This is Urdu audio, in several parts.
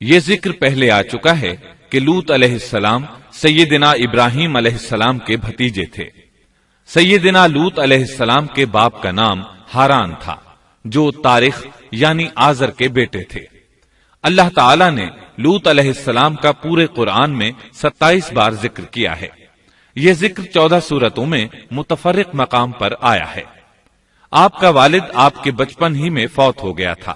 یہ ذکر پہلے آ چکا ہے کہ لوط علیہ السلام سیدنا ابراہیم علیہ السلام کے بھتیجے تھے۔ سیدنا لوط علیہ السلام کے باپ کا نام ہاران تھا، جو تارخ یعنی آزر کے بیٹے تھے۔ اللہ تعالی نے لوط علیہ السلام کا پورے قرآن میں 27 بار ذکر کیا ہے۔ یہ ذکر 14 سورتوں میں متفرق مقام پر آیا ہے۔ آپ کا والد آپ کے بچپن ہی میں فوت ہو گیا تھا،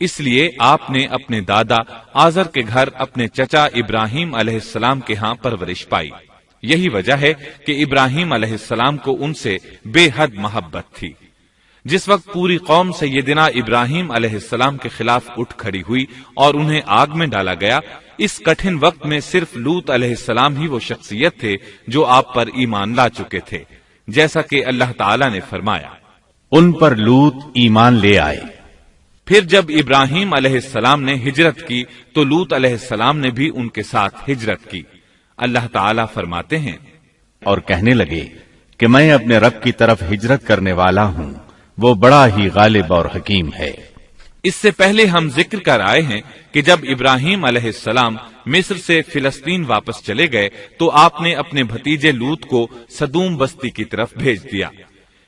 اس لیے آپ نے اپنے دادا آزر کے گھر اپنے چچا ابراہیم علیہ السلام کے ہاں پرورش پائی۔ یہی وجہ ہے کہ ابراہیم علیہ السلام کو ان سے بے حد محبت تھی۔ جس وقت پوری قوم سیدنا ابراہیم علیہ السلام کے خلاف اٹھ کھڑی ہوئی اور انہیں آگ میں ڈالا گیا، اس کٹھن وقت میں صرف لوط علیہ السلام ہی وہ شخصیت تھے جو آپ پر ایمان لا چکے تھے، جیسا کہ اللہ تعالی نے فرمایا، ان پر لوط ایمان لے آئے۔ پھر جب ابراہیم علیہ السلام نے ہجرت کی تو لوط علیہ السلام نے بھی ان کے ساتھ ہجرت کی۔ اللہ تعالی فرماتے ہیں، اور کہنے لگے کہ میں اپنے رب کی طرف ہجرت کرنے والا ہوں، وہ بڑا ہی غالب اور حکیم ہے۔ اس سے پہلے ہم ذکر کر آئے ہیں کہ جب ابراہیم علیہ السلام مصر سے فلسطین واپس چلے گئے تو آپ نے اپنے بھتیجے لوط کو سدوم بستی کی طرف بھیج دیا۔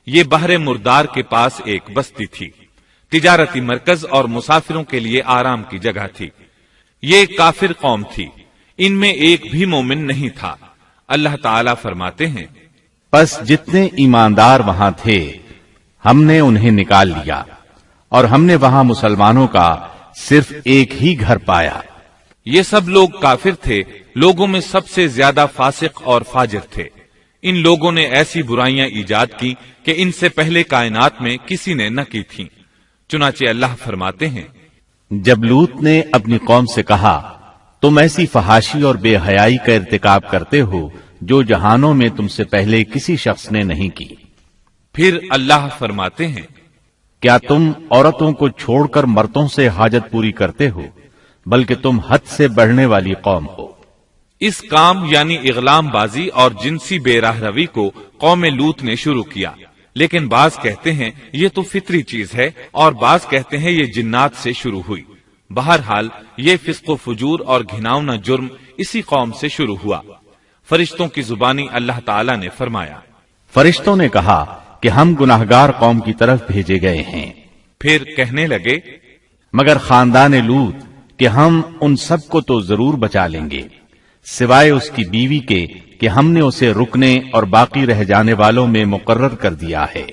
یہ بحر مردار کے پاس ایک بستی تھی، تجارتی مرکز اور مسافروں کے لیے آرام کی جگہ تھی۔ یہ ایک کافر قوم تھی، ان میں ایک بھی مومن نہیں تھا۔ اللہ تعالی فرماتے ہیں، پس جتنے ایماندار وہاں تھے ہم نے انہیں نکال لیا، اور ہم نے وہاں مسلمانوں کا صرف ایک ہی گھر پایا۔ یہ سب لوگ کافر تھے، لوگوں میں سب سے زیادہ فاسق اور فاجر تھے۔ ان لوگوں نے ایسی برائیاں ایجاد کی کہ ان سے پہلے کائنات میں کسی نے نہ کی تھیں۔ چنانچہ اللہ فرماتے ہیں، جب لوط نے اپنی قوم سے کہا تم ایسی فحاشی اور بے حیائی کا ارتکاب کرتے ہو جو جہانوں میں تم سے پہلے کسی شخص نے نہیں کی۔ پھر اللہ فرماتے ہیں، کیا تم عورتوں کو چھوڑ کر مردوں سے حاجت پوری کرتے ہو، بلکہ تم حد سے بڑھنے والی قوم ہو۔ اس کام یعنی اغلام بازی اور جنسی بے راہ روی کو قوم لوط نے شروع کیا، لیکن بعض کہتے ہیں یہ تو فطری چیز ہے اور بعض کہتے ہیں یہ جنات سے شروع ہوئی۔ بہرحال یہ فسق و فجور اور گھناؤنا جرم اسی قوم سے شروع ہوا۔ فرشتوں کی زبانی اللہ تعالی نے فرمایا، فرشتوں نے کہا کہ ہم گناہگار قوم کی طرف بھیجے گئے ہیں۔ پھر کہنے لگے، مگر خاندان لوط کہ ہم ان سب کو تو ضرور بچا لیں گے، سوائے اس کی بیوی کے کہ ہم نے اسے رکنے اور باقی رہ جانے والوں میں مقرر کر دیا ہے۔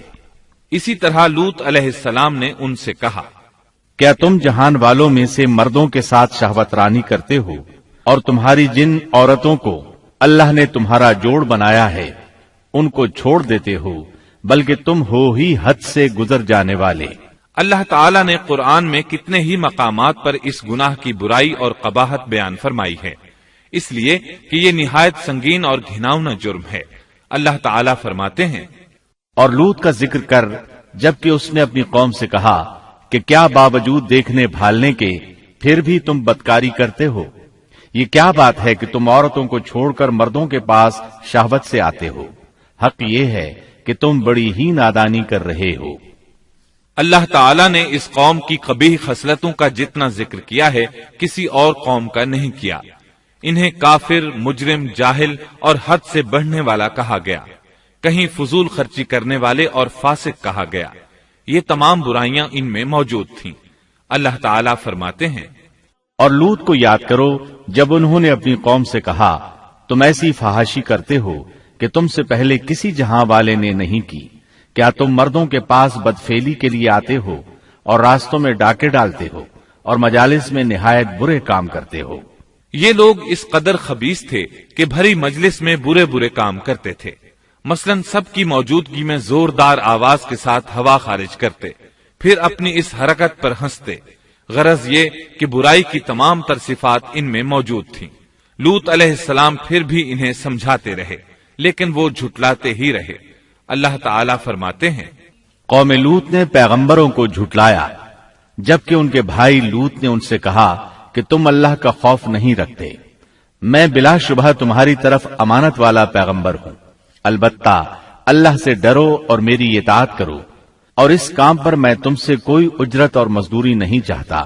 اسی طرح لوط علیہ السلام نے ان سے کہا، کیا تم جہان والوں میں سے مردوں کے ساتھ شہوت رانی کرتے ہو، اور تمہاری جن عورتوں کو اللہ نے تمہارا جوڑ بنایا ہے ان کو چھوڑ دیتے ہو، بلکہ تم ہو ہی حد سے گزر جانے والے۔ اللہ تعالی نے قرآن میں کتنے ہی مقامات پر اس گناہ کی برائی اور قباحت بیان فرمائی ہے، اس لیے کہ یہ نہایت سنگین اور گھناؤنا جرم ہے۔ اللہ تعالی فرماتے ہیں، اور لوط کا ذکر کر جبکہ اس نے اپنی قوم سے کہا کہ کیا باوجود دیکھنے بھالنے کے پھر بھی تم بدکاری کرتے ہو؟ یہ کیا بات ہے کہ تم عورتوں کو چھوڑ کر مردوں کے پاس شہوت سے آتے ہو؟ حق یہ ہے کہ تم بڑی ہی نادانی کر رہے ہو۔ اللہ تعالی نے اس قوم کی قبیح خصلتوں کا جتنا ذکر کیا ہے کسی اور قوم کا نہیں کیا۔ انہیں کافر، مجرم، جاہل اور حد سے بڑھنے والا کہا گیا، کہیں فضول خرچی کرنے والے اور فاسق کہا گیا۔ یہ تمام برائیاں ان میں موجود تھیں۔ اللہ تعالی فرماتے ہیں، اور لوط کو یاد کرو جب انہوں نے اپنی قوم سے کہا تم ایسی فحاشی کرتے ہو کہ تم سے پہلے کسی جہاں والے نے نہیں کی۔ کیا تم مردوں کے پاس بدفعلی کے لیے آتے ہو اور راستوں میں ڈاکے ڈالتے ہو اور مجالس میں نہایت برے کام کرتے ہو؟ یہ لوگ اس قدر خبیث تھے کہ بھری مجلس میں برے برے کام کرتے تھے۔ مثلا سب کی موجودگی میں زوردار آواز کے ساتھ ہوا خارج کرتے، پھر اپنی اس حرکت پر ہنستے۔ غرض یہ کہ برائی کی تمام تر صفات ان میں موجود تھیں۔ لوط علیہ السلام پھر بھی انہیں سمجھاتے رہے، لیکن وہ جھٹلاتے ہی رہے۔ اللہ تعالی فرماتے ہیں، قوم لوط نے پیغمبروں کو جھٹلایا جبکہ ان کے بھائی لوط نے ان سے کہا کہ تم اللہ کا خوف نہیں رکھتے۔ میں بلا شبہ تمہاری طرف امانت والا پیغمبر ہوں، البتہ اللہ سے ڈرو اور میری اطاعت کرو، اور اس کام پر میں تم سے کوئی اجرت اور مزدوری نہیں چاہتا۔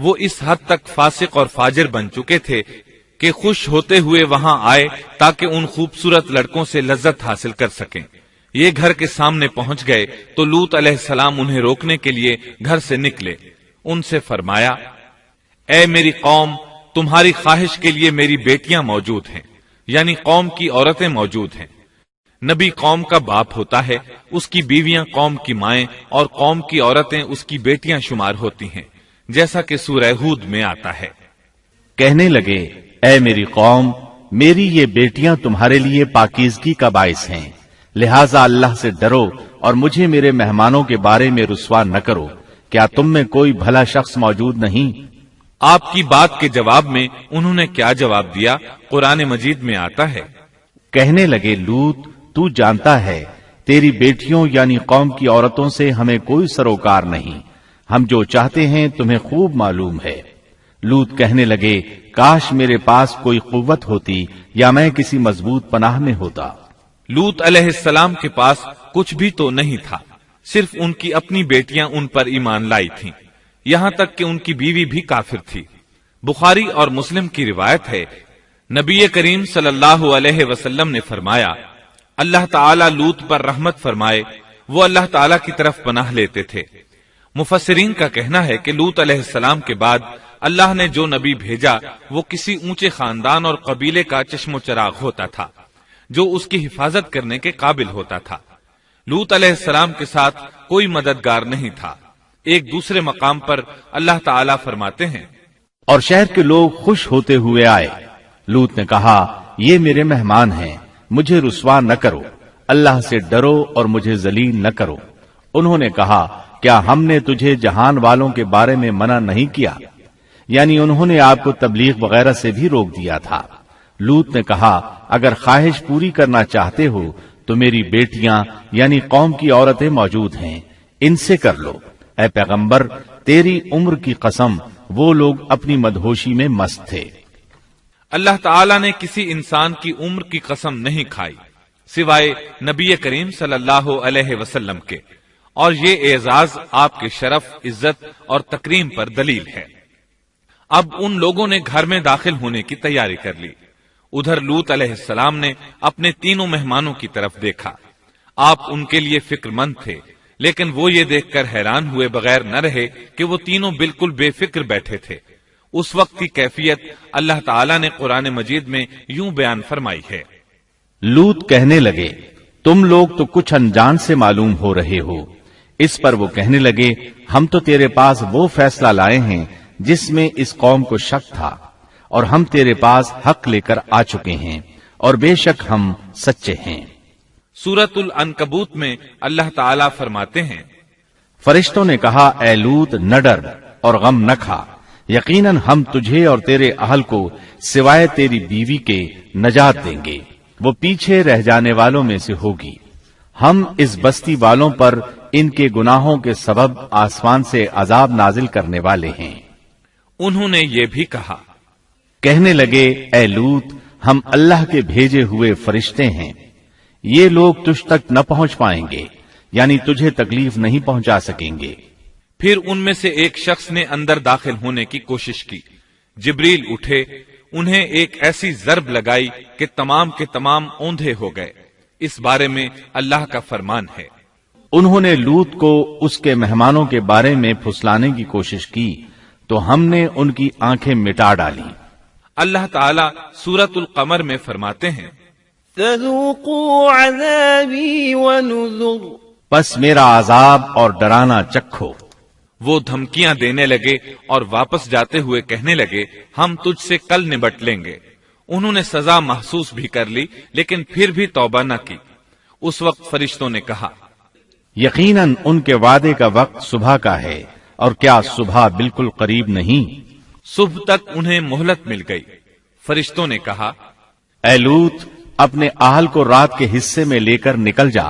وہ اس حد تک فاسق اور فاجر بن چکے تھے کہ خوش ہوتے ہوئے وہاں آئے تاکہ ان خوبصورت لڑکوں سے لذت حاصل کر سکیں۔ یہ گھر کے سامنے پہنچ گئے تو لوط علیہ السلام انہیں روکنے کے لیے گھر سے نکلے۔ ان سے فرمایا، اے میری قوم، تمہاری خواہش کے لیے میری بیٹیاں موجود ہیں، یعنی قوم کی عورتیں موجود ہیں۔ نبی قوم کا باپ ہوتا ہے، اس کی بیویاں قوم کی مائیں اور قوم کی عورتیں اس کی بیٹیاں شمار ہوتی ہیں، جیسا کہ سورہ ہود میں آتا ہے۔ کہنے لگے، اے میری قوم، میری یہ بیٹیاں تمہارے لیے پاکیزگی کا باعث ہیں، لہذا اللہ سے ڈرو اور مجھے میرے مہمانوں کے بارے میں رسوا نہ کرو۔ کیا تم میں کوئی بھلا شخص موجود نہیں؟ آپ کی بات کے جواب میں انہوں نے کیا جواب دیا؟ قرآن مجید میں آتا ہے، کہنے لگے، لوط، تو جانتا ہے تیری بیٹیوں یعنی قوم کی عورتوں سے ہمیں کوئی سروکار نہیں، ہم جو چاہتے ہیں تمہیں خوب معلوم ہے۔ لوط کہنے لگے، کاش میرے پاس کوئی قوت ہوتی یا میں کسی مضبوط پناہ میں ہوتا۔ لوط علیہ السلام کے پاس کچھ بھی تو نہیں تھا، صرف ان کی اپنی بیٹیاں ان پر ایمان لائی تھیں، یہاں تک کہ ان کی بیوی بھی کافر تھی۔ بخاری اور مسلم کی روایت ہے، نبی کریم صلی اللہ علیہ وسلم نے فرمایا، اللہ تعالیٰ لوط پر رحمت فرمائے، وہ اللہ تعالیٰ کی طرف پناہ لیتے تھے۔ مفسرین کا کہنا ہے کہ لوط علیہ السلام کے بعد اللہ نے جو نبی بھیجا وہ کسی اونچے خاندان اور قبیلے کا چشم و چراغ ہوتا تھا، جو اس کی حفاظت کرنے کے قابل ہوتا تھا۔ لوط علیہ السلام کے ساتھ کوئی مددگار نہیں تھا۔ ایک دوسرے مقام پر اللہ تعالیٰ فرماتے ہیں، اور شہر کے لوگ خوش ہوتے ہوئے آئے۔ لوط نے کہا، یہ میرے مہمان ہیں، مجھے رسوا نہ کرو، اللہ سے ڈرو اور مجھے ذلیل نہ کرو۔ انہوں نے کہا، کیا ہم نے تجھے جہان والوں کے بارے میں منع نہیں کیا؟ یعنی انہوں نے آپ کو تبلیغ وغیرہ سے بھی روک دیا تھا۔ لوط نے کہا، اگر خواہش پوری کرنا چاہتے ہو تو میری بیٹیاں یعنی قوم کی عورتیں موجود ہیں، ان سے کر لو۔ اے پیغمبر، تیری عمر کی قسم، وہ لوگ اپنی مدہوشی میں مست تھے۔ اللہ تعالیٰ نے کسی انسان کی عمر کی قسم نہیں کھائی سوائے نبی کریم صلی اللہ علیہ وسلم کے، اور یہ اعزاز آپ کے شرف، عزت اور تکریم پر دلیل ہے۔ اب ان لوگوں نے گھر میں داخل ہونے کی تیاری کر لی۔ ادھر لوط علیہ السلام نے اپنے تینوں مہمانوں کی طرف دیکھا۔ آپ ان کے لیے فکر مند تھے، لیکن وہ یہ دیکھ کر حیران ہوئے بغیر نہ رہے کہ وہ تینوں بالکل بے فکر بیٹھے تھے۔ اس وقت کی کیفیت اللہ تعالیٰ نے قرآن مجید میں یوں بیان فرمائی ہے، لوط کہنے لگے، تم لوگ تو کچھ انجان سے معلوم ہو رہے ہو۔ اس پر وہ کہنے لگے، ہم تو تیرے پاس وہ فیصلہ لائے ہیں جس میں اس قوم کو شک تھا، اور ہم تیرے پاس حق لے کر آ چکے ہیں، اور بے شک ہم سچے ہیں۔ سورۃ العنکبوت میں اللہ تعالیٰ فرماتے ہیں، فرشتوں نے کہا، اے لوط، نہ ڈر اور غم نہ کھا، یقیناً ہم تجھے اور تیرے اہل کو سوائے تیری بیوی کے نجات دیں گے، وہ پیچھے رہ جانے والوں میں سے ہوگی۔ ہم اس بستی والوں پر ان کے گناہوں کے سبب آسمان سے عذاب نازل کرنے والے ہیں۔ انہوں نے یہ بھی کہا، کہنے لگے، اے لوط، ہم اللہ کے بھیجے ہوئے فرشتے ہیں، یہ لوگ تجھ تک نہ پہنچ پائیں گے، یعنی تجھے تکلیف نہیں پہنچا سکیں گے۔ پھر ان میں سے ایک شخص نے اندر داخل ہونے کی کوشش کی۔ جبریل اٹھے، انہیں ایک ایسی ضرب لگائی کہ تمام کے تمام اوندھے ہو گئے۔ اس بارے میں اللہ کا فرمان ہے، انہوں نے لوط کو اس کے مہمانوں کے بارے میں پھسلانے کی کوشش کی تو ہم نے ان کی آنکھیں مٹا ڈالی۔ اللہ تعالیٰ سورۃ القمر میں فرماتے ہیں، فذوقوا عذابی ونذر، پس میرا عذاب اور ڈرانا چکھو۔ وہ دھمکیاں دینے لگے اور واپس جاتے ہوئے کہنے لگے، ہم تجھ سے کل نبٹ لیں گے۔ انہوں نے سزا محسوس بھی کر لی، لیکن پھر بھی توبہ نہ کی۔ اس وقت فرشتوں نے کہا، یقیناً ان کے وعدے کا وقت صبح کا ہے، اور کیا صبح بالکل قریب نہیں؟ صبح تک انہیں مہلت مل گئی۔ فرشتوں نے کہا، اے لوط، اپنے اہل کو رات کے حصے میں لے کر نکل جا،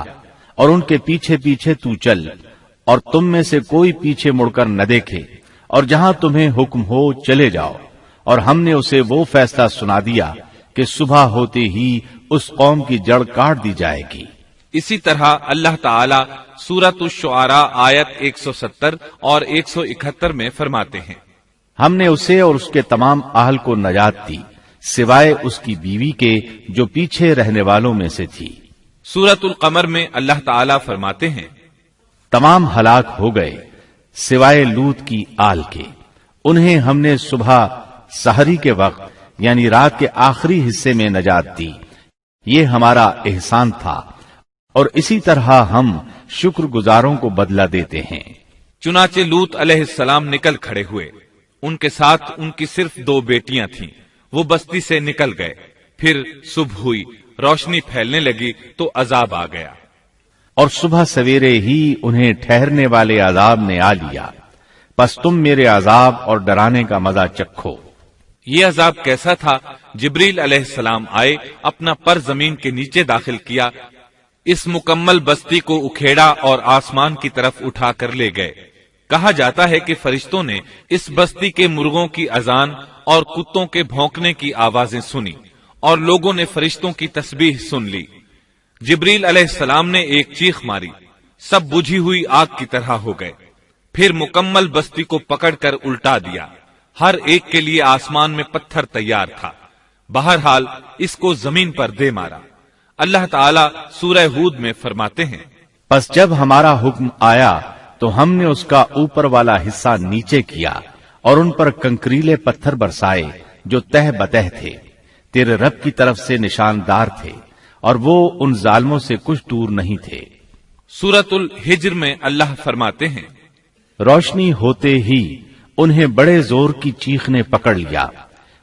اور ان کے پیچھے پیچھے تو چل، اور تم میں سے کوئی پیچھے مڑ کر نہ دیکھے، اور جہاں تمہیں حکم ہو چلے جاؤ۔ اور ہم نے اسے وہ فیصلہ سنا دیا کہ صبح ہوتے ہی اس قوم کی جڑ کاٹ دی جائے گی۔ اسی طرح اللہ تعالیٰ سورۃ الشعراء آیت 170 اور 171 میں فرماتے ہیں، ہم نے اسے اور اس کے تمام اہل کو نجات دی سوائے اس کی بیوی کے جو پیچھے رہنے والوں میں سے تھی۔ سورۃ القمر میں اللہ تعالیٰ فرماتے ہیں، تمام ہلاک ہو گئے سوائے لوط کی آل کے، انہیں ہم نے صبح سحری کے وقت یعنی رات کے آخری حصے میں نجات دی، یہ ہمارا احسان تھا اور اسی طرح ہم شکر گزاروں کو بدلہ دیتے ہیں۔ چنانچہ لوط علیہ السلام نکل کھڑے ہوئے، ان کے ساتھ ان کی صرف 2 بیٹیاں تھیں، وہ بستی سے نکل گئے، پھر صبح ہوئی، روشنی پھیلنے لگی تو عذاب آ گیا، اور صبح سویرے ہی انہیں ٹھہرنے والے عذاب نے آ لیا، پس تم میرے عذاب اور ڈرانے کا مزہ چکھو۔ یہ عذاب کیسا تھا؟ جبریل علیہ السلام آئے، اپنا پر زمین کے نیچے داخل کیا، اس مکمل بستی کو اکھیڑا اور آسمان کی طرف اٹھا کر لے گئے۔ کہا جاتا ہے کہ فرشتوں نے اس بستی کے مرغوں کی اذان اور کتوں کے بھونکنے کی آوازیں سنی اور لوگوں نے فرشتوں کی تسبیح سن لی۔ جبریل علیہ السلام نے ایک چیخ ماری، سب بجھی ہوئی آگ کی طرح ہو گئے، پھر مکمل بستی کو پکڑ کر الٹا دیا، ہر ایک کے لیے آسمان میں پتھر تیار تھا، بہرحال اس کو زمین پر دے مارا۔ اللہ تعالیٰ سورہ ہود میں فرماتے ہیں، پس جب ہمارا حکم آیا تو ہم نے اس کا اوپر والا حصہ نیچے کیا اور ان پر کنکریلے پتھر برسائے جو تہ بتہ تھے، تیرے رب کی طرف سے نشاندار تھے اور وہ ان ظالموں سے کچھ دور نہیں تھے۔ سورۃ الحجر میں اللہ فرماتے ہیں، روشنی ہوتے ہی انہیں بڑے زور کی چیخ نے پکڑ لیا،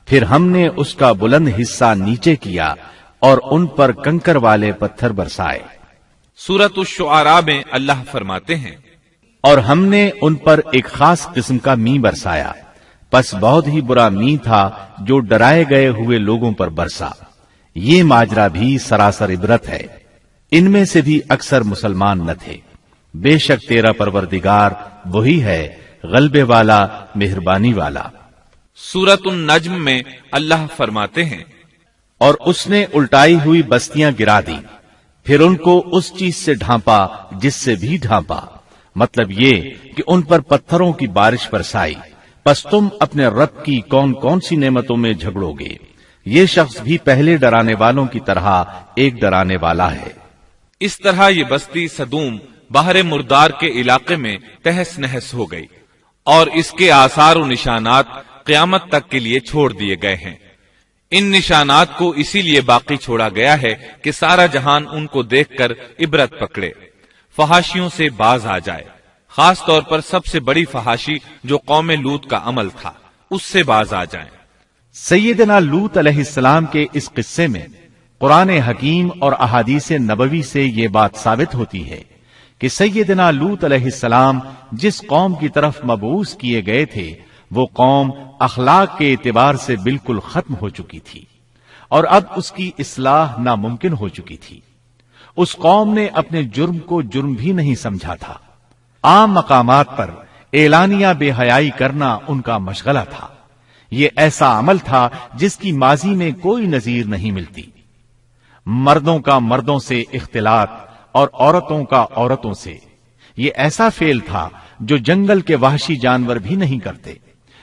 پھر ہم نے اس کا بلند حصہ نیچے کیا اور ان پر کنکر والے پتھر برسائے۔ سورۃ الشعراء میں اللہ فرماتے ہیں، اور ہم نے ان پر ایک خاص قسم کا می برسایا، پس بہت ہی برا می تھا جو ڈرائے گئے ہوئے لوگوں پر برسا۔ یہ ماجرا بھی سراسر عبرت ہے، ان میں سے بھی اکثر مسلمان نہ تھے۔ بے شک تیرا پروردگار وہی ہے غلبے والا، مہربانی والا۔ سورۃ النجم میں اللہ فرماتے ہیں، اور اس نے الٹائی ہوئی بستیاں گرا دی، پھر ان کو اس چیز سے ڈھانپا جس سے بھی ڈھانپا، مطلب یہ کہ ان پر پتھروں کی بارش برسائی، پس تم اپنے رب کی کون کون سی نعمتوں میں جھگڑو گے۔ یہ شخص بھی پہلے ڈرانے والوں کی طرح ایک ڈرانے والا ہے۔ اس طرح یہ بستی سدوم باہر مردار کے علاقے میں تہس نہس ہو گئی اور اس کے آثار و نشانات قیامت تک کے لیے چھوڑ دیے گئے ہیں۔ ان نشانات کو اسی لیے باقی چھوڑا گیا ہے کہ سارا جہان ان کو دیکھ کر عبرت پکڑے، فحاشیوں سے باز آ جائے، خاص طور پر سب سے بڑی فحاشی جو قوم لوط کا عمل تھا اس سے باز آ جائیں۔ سیدنا لوط علیہ السلام کے اس قصے میں قرآن حکیم اور احادیث نبوی سے یہ بات ثابت ہوتی ہے کہ سیدنا لوط علیہ السلام جس قوم کی طرف مبعوث کیے گئے تھے وہ قوم اخلاق کے اعتبار سے بالکل ختم ہو چکی تھی اور اب اس کی اصلاح ناممکن ہو چکی تھی۔ اس قوم نے اپنے جرم کو جرم بھی نہیں سمجھا تھا، عام مقامات پر اعلانیہ بے حیائی کرنا ان کا مشغلہ تھا۔ یہ ایسا عمل تھا جس کی ماضی میں کوئی نظیر نہیں ملتی۔ مردوں کا مردوں سے اختلاط اور عورتوں کا عورتوں سے، یہ ایسا فعل تھا جو جنگل کے وحشی جانور بھی نہیں کرتے۔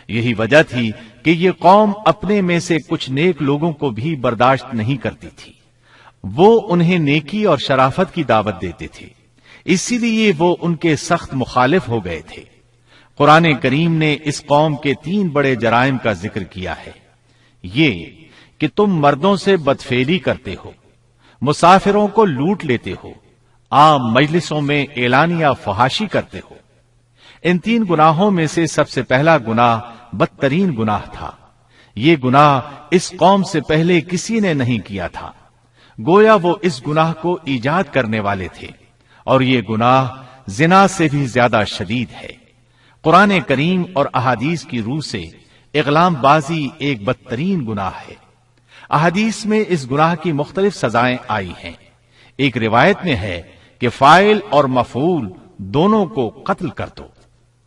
یہی وجہ تھی کہ یہ قوم اپنے میں سے کچھ نیک لوگوں کو بھی برداشت نہیں کرتی تھی، وہ انہیں نیکی اور شرافت کی دعوت دیتے تھے، اسی لیے وہ ان کے سخت مخالف ہو گئے تھے۔ قرآن کریم نے اس قوم کے 3 بڑے جرائم کا ذکر کیا ہے، یہ کہ تم مردوں سے بدفعلی کرتے ہو، مسافروں کو لوٹ لیتے ہو، عام مجلسوں میں اعلانیہ فحاشی کرتے ہو۔ ان 3 گناہوں میں سے سب سے پہلا گناہ بدترین گناہ تھا۔ یہ گناہ اس قوم سے پہلے کسی نے نہیں کیا تھا، گویا وہ اس گناہ کو ایجاد کرنے والے تھے، اور یہ گناہ زنا سے بھی زیادہ شدید ہے۔ قرآن کریم اور احادیث کی روح سے اغلام بازی ایک بدترین گناہ ہے۔ احادیث میں اس گناہ کی مختلف سزائیں آئی ہیں۔ ایک روایت میں ہے کہ فاعل اور مفعول دونوں کو قتل کر دو۔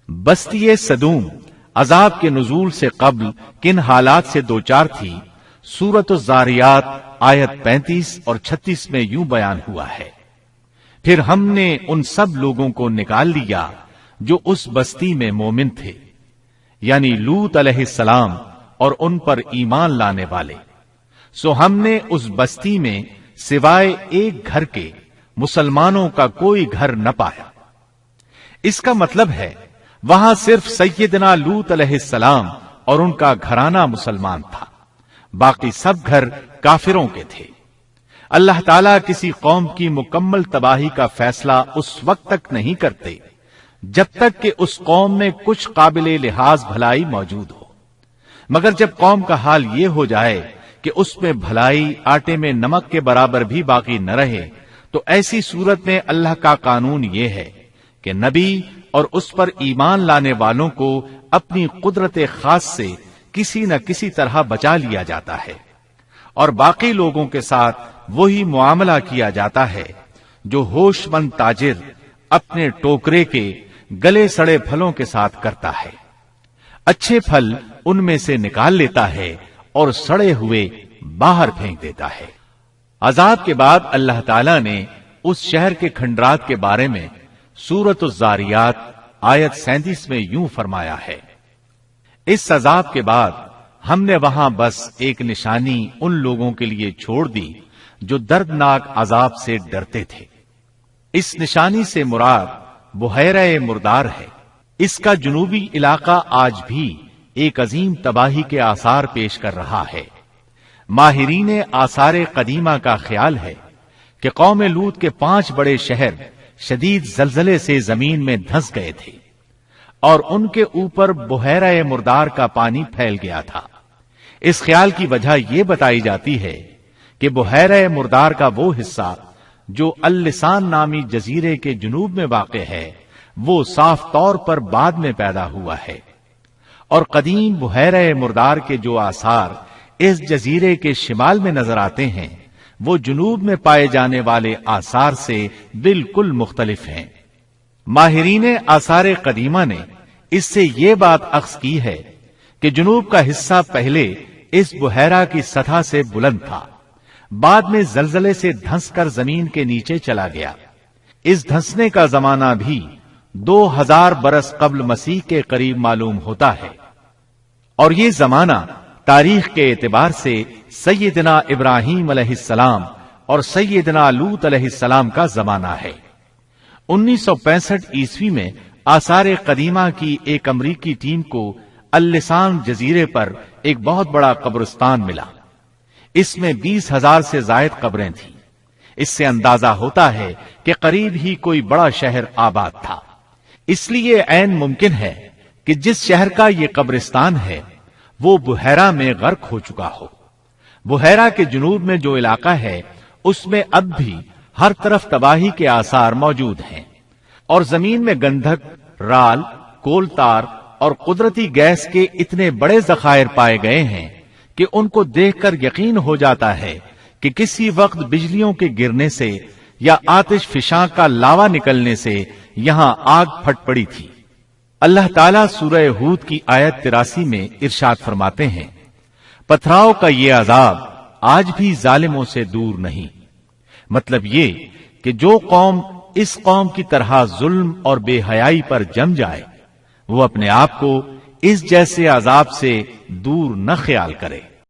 بستی سدوم عذاب کے نزول سے قبل کن حالات سے دوچار تھی، سورۃ الزاریات آیت 35 اور 36 میں یوں بیان ہوا ہے، پھر ہم نے ان سب لوگوں کو نکال لیا جو اس بستی میں مومن تھے، یعنی لوط علیہ السلام اور ان پر ایمان لانے والے. سو ہم نے اس بستی میں سوائے ایک گھر کے مسلمانوں کا کوئی گھر نہ پایا. اس کا مطلب ہے وہاں صرف سیدنا لوط علیہ السلام اور ان کا گھرانہ مسلمان تھا، باقی سب گھر کافروں کے تھے. اللہ تعالیٰ کسی قوم کی مکمل تباہی کا فیصلہ اس وقت تک نہیں کرتے جب تک کہ اس قوم میں کچھ قابل لحاظ بھلائی موجود ہو، مگر جب قوم کا حال یہ ہو جائے کہ اس میں بھلائی آٹے میں نمک کے برابر بھی باقی نہ رہے، تو ایسی صورت میں اللہ کا قانون یہ ہے کہ نبی اور اس پر ایمان لانے والوں کو اپنی قدرت خاص سے کسی نہ کسی طرح بچا لیا جاتا ہے، اور باقی لوگوں کے ساتھ وہی معاملہ کیا جاتا ہے جو ہوش مند تاجر اپنے ٹوکرے کے گلے سڑے پھلوں کے ساتھ کرتا ہے. اچھے پھل ان میں سے نکال لیتا ہے اور سڑے ہوئے باہر پھینک دیتا ہے. عذاب کے بعد اللہ تعالیٰ نے اس شہر کے کھنڈرات کے بارے میں سورۃ الزاریات آیت 37 میں یوں فرمایا ہے: اس عذاب کے بعد ہم نے وہاں بس ایک نشانی ان لوگوں کے لیے چھوڑ دی جو دردناک عذاب سے ڈرتے تھے. اس نشانی سے مراد بحیرہ مردار ہے. اس کا جنوبی علاقہ آج بھی ایک عظیم تباہی کے آثار پیش کر رہا ہے. ماہرین آثار قدیمہ کا خیال ہے کہ قوم لوط کے 5 بڑے شہر شدید زلزلے سے زمین میں دھنس گئے تھے اور ان کے اوپر بحیرہ مردار کا پانی پھیل گیا تھا. اس خیال کی وجہ یہ بتائی جاتی ہے کہ بحیرہ مردار کا وہ حصہ جو اللسان نامی جزیرے کے جنوب میں واقع ہے وہ صاف طور پر بعد میں پیدا ہوا ہے، اور قدیم بحیرہ مردار کے جو آثار اس جزیرے کے شمال میں نظر آتے ہیں وہ جنوب میں پائے جانے والے آثار سے بالکل مختلف ہیں. ماہرین آثار قدیمہ نے اس سے یہ بات اخذ کی ہے کہ جنوب کا حصہ پہلے اس بحیرہ کی سطح سے بلند تھا، بعد میں زلزلے سے دھنس کر زمین کے نیچے چلا گیا. اس دھنسنے کا زمانہ بھی 2000 برس قبل مسیح کے قریب معلوم ہوتا ہے، اور یہ زمانہ تاریخ کے اعتبار سے سیدنا ابراہیم علیہ السلام اور سیدنا لوط علیہ السلام کا زمانہ ہے. 1965 عیسوی میں آثار قدیمہ کی ایک امریکی ٹیم کو اللسان جزیرے پر ایک بہت بڑا قبرستان ملا. اس میں 20,000 سے زائد قبریں تھیں. اس سے اندازہ ہوتا ہے کہ قریب ہی کوئی بڑا شہر آباد تھا. اس لیے عین ممکن ہے کہ جس شہر کا یہ قبرستان ہے وہ بحیرہ میں غرق ہو چکا ہو. بحیرہ کے جنوب میں جو علاقہ ہے اس میں اب بھی ہر طرف تباہی کے آثار موجود ہیں، اور زمین میں گندھک، رال، کول تار اور قدرتی گیس کے اتنے بڑے ذخائر پائے گئے ہیں کہ ان کو دیکھ کر یقین ہو جاتا ہے کہ کسی وقت بجلیوں کے گرنے سے یا آتش فشاں کا لاوا نکلنے سے یہاں آگ پھٹ پڑی تھی. اللہ تعالیٰ سورہ ہود کی آیت 83 میں ارشاد فرماتے ہیں: پتھراؤ کا یہ عذاب آج بھی ظالموں سے دور نہیں. مطلب یہ کہ جو قوم اس قوم کی طرح ظلم اور بے حیائی پر جم جائے وہ اپنے آپ کو اس جیسے عذاب سے دور نہ خیال کرے.